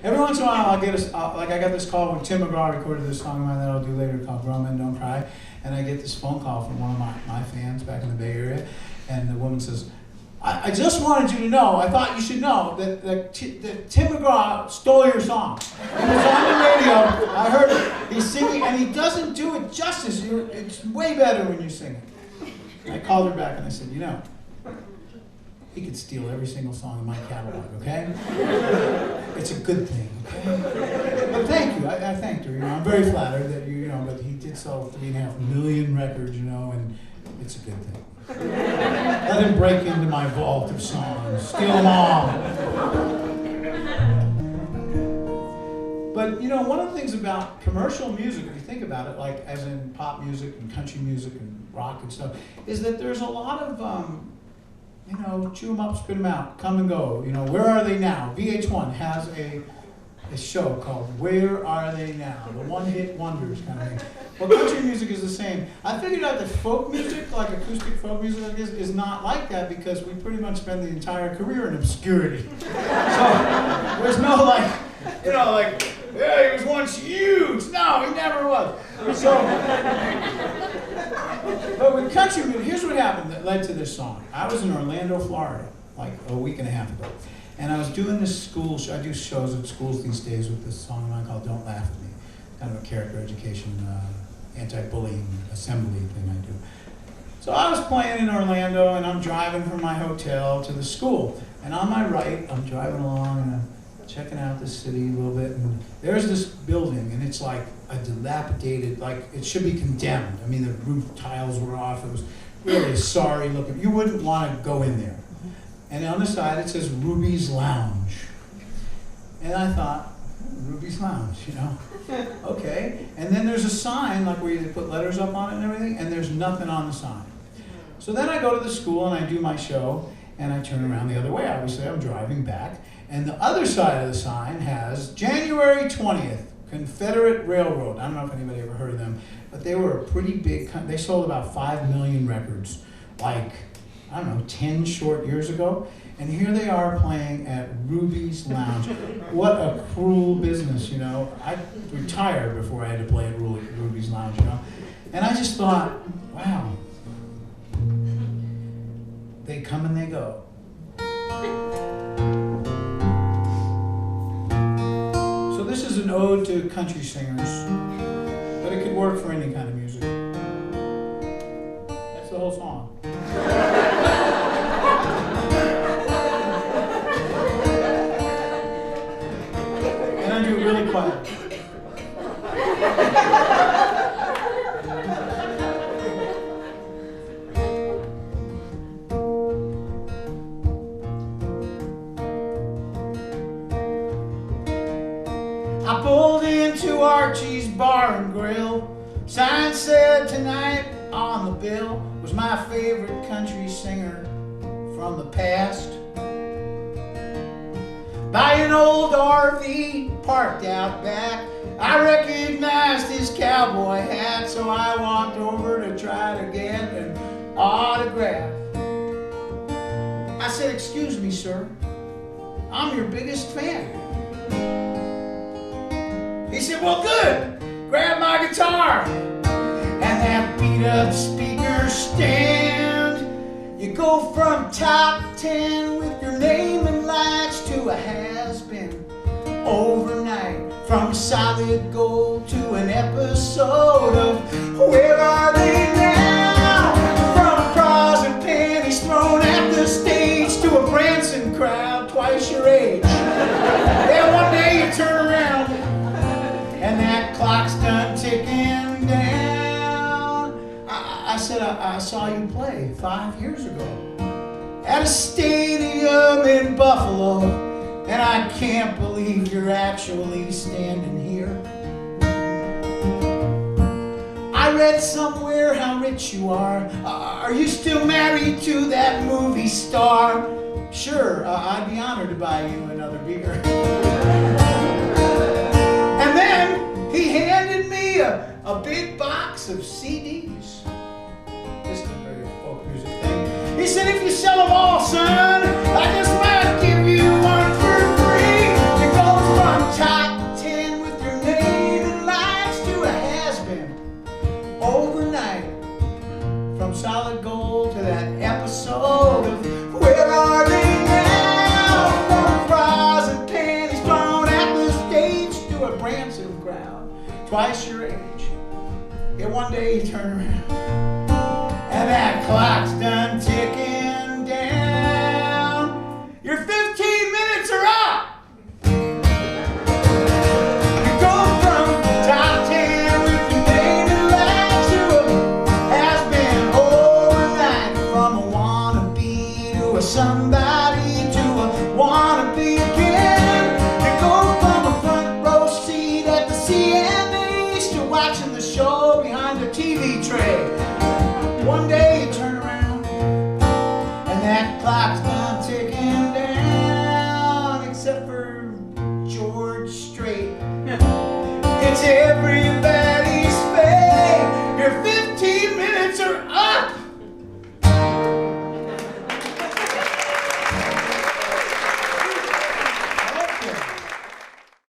Every once in a while, I'll get like I got this call when Tim McGraw recorded this song of mine that I'll do later called Grown Men Don't Cry, and I get this phone call from one of my fans back in the Bay Area, and the woman says, I just wanted you to know, I thought you should know, that Tim McGraw stole your song. It was on the radio, I heard it, he's singing, and he doesn't do it justice. It's way better when you sing it. I called her back and I said, you know, he could steal every single song in my catalog, okay? It's a good thing, okay? But thank you, I thanked her, you know, I'm very flattered that you know, but he did sell 3.5 million records, you know, and it's a good thing. Let him break into my vault of songs, steal them all. But you know, one of the things about commercial music, if you think about it, like as in pop music and country music and rock and stuff, is that there's a lot of, you know, chew them up, spit them out, come and go. You know, where are they now? VH1 has a show called Where Are They Now? The one-hit wonders kind of thing. Well, country music is the same. I figured out that folk music, like acoustic folk music like this, is not like that because we pretty much spend the entire career in obscurity. So there's no like, you know, like, yeah, he was once huge. No, he never was. So, but with country music, here's what happened that led to this song. I was in Orlando, Florida, like a week and a half ago. And I was doing this school show. I do shows at schools these days with this song of mine called Don't Laugh at Me. Kind of a character education, anti-bullying assembly thing I do. So I was playing in Orlando and I'm driving from my hotel to the school. And on my right, I'm driving along and I'm checking out the city a little bit. And there's this building and it's like a dilapidated, like it should be condemned. I mean, the roof tiles were off. It was really sorry looking. You wouldn't want to go in there. And on the side it says Ruby's Lounge. And I thought, Ruby's Lounge, you know? Okay. And then there's a sign, like where you put letters up on it and everything, and there's nothing on the sign. So then I go to the school and I do my show, and I turn around the other way. Obviously, I'm driving back. And the other side of the sign has January 20th, Confederate Railroad. I don't know if anybody ever heard of them, but they were a pretty big, they sold about 5 million records, like, I don't know, 10 short years ago. And here they are playing at Ruby's Lounge. What a cruel business, you know. I retired before I had to play at Ruby's Lounge, you know. And I just thought, wow, they come and they go. So this is an ode to country singers, but it could work for any kind of music. That's the whole song. And I do it really quiet. I pulled into Archie's Bar and Grill. Sign said tonight on the bill was my favorite country singer from the past. By an old RV parked out back, I recognized his cowboy hat, so I walked over to try to get an autograph. I said, "Excuse me, sir, I'm your biggest fan." He said, "Well, good, grab my guitar and that beat-up speaker stand. You go from top 10 with your name in lights to a has-been overnight, from solid gold to an episode of Where Are They Now? From bras and panties thrown at the stage to a Branson crowd twice your age. Then one day you turn around and that clock's done ticking down." I said, I saw you play 5 years ago at a stadium in Buffalo, and I can't believe you're actually standing here. I read somewhere how rich you are. Are you still married to that movie star? Sure, I'd be honored to buy you another beer. And then he handed me a big box of CDs. This is a very folk music thing. He said, "If you sell them all, son, I just might give you one for free. It goes from expensive crowd, twice your age. And one day you turn around, and that clock's done ticking down. Your 15 minutes are up. You go from top 10 with your name and life to has been overnight. From a wannabe to a somebody to a wannabe again. You go from a front row seat at the CNAs to watching the show behind the TV tray. One day you turn around and that clock's done ticking down, except for George Strait. It's every